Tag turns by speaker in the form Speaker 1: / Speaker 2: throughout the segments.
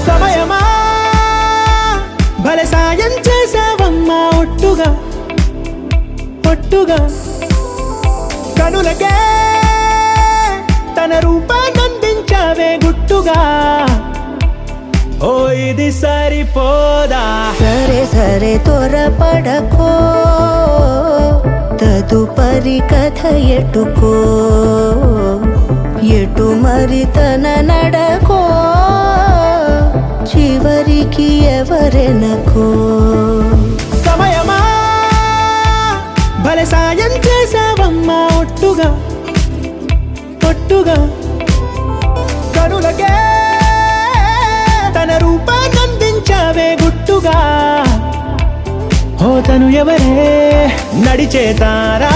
Speaker 1: సమయమా భలే సాయం చేసావమ్మా ఒట్టుగా ఒట్టుగా కనులకే తన రూపాన్నందించావే గుట్టుగా ఓ ఇది సరిపోదా
Speaker 2: సరే సరే త్వరపడకో తదుపరి కథ ఎటుకో ఎటు మరి తన నడకో చివరికి ఎవరెనకో
Speaker 1: సమయమా భలే సాయం చేసావమ్మా ఒట్టుగా ఒట్టుగా కనులకే తన రూపాన్నందించావే గుట్టుగా ఓ తను ఎవరే నడిచే తారా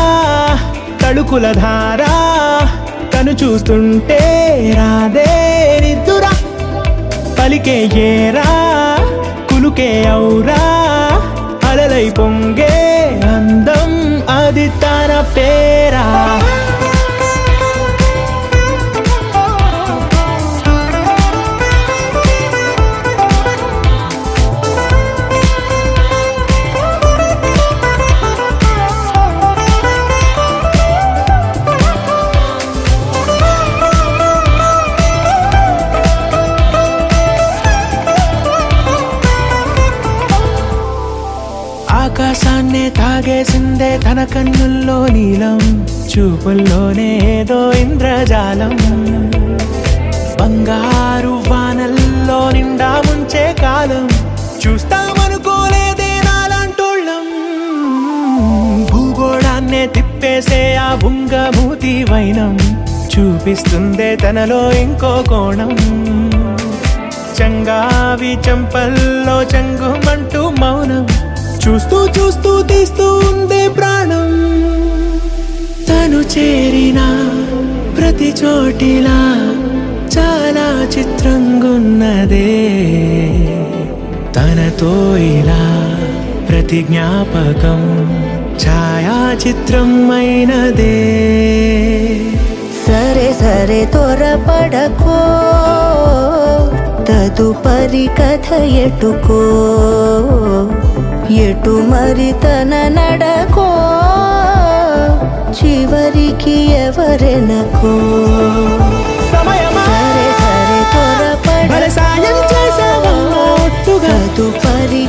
Speaker 1: తడుకుల ధారా తను చూస్తుంటే రాదే నిద్దురా పలికే ఏరా కులుకే ఔరా అలలై పొంగే అందం అది తన పేరా ఆకాశాన్నే తాగేసిందే తన కన్నుల్లో నీలం చూపుల్లోనే ఏదో ఇంద్రజాలం బంగారు వానల్లో నిండా ముంచే కాలం చూస్తామనుకోలేదే నాలాంటోళ్ళం భూగోళాన్నే తిప్పేసే ఆ బుంగమూతి వైనం చూపిస్తుందే తనలో ఇంకో కోణం చంగావి చంపల్లో చంగుమంటూ మౌనం చూస్తూ చూస్తూ తీస్తూ ఉందే ప్రాణం తను చేరిన ప్రతి చోటిలా చాలా చిత్రంగున్నదే తనతో ఇలా ప్రతి జ్ఞాపకం ఛాయాచిత్రం అయినదే
Speaker 2: సరే సరే త్వరపడకో తదుపరి కథ ఎటుకో ఎటు మరి తన నడకో చివరికి ఎవరెనకో
Speaker 1: సమయమా
Speaker 2: సరే సరే త్వరపడకో
Speaker 1: భలే సాయం చేసావమ్మా ఒట్టుగా
Speaker 2: తదుపరి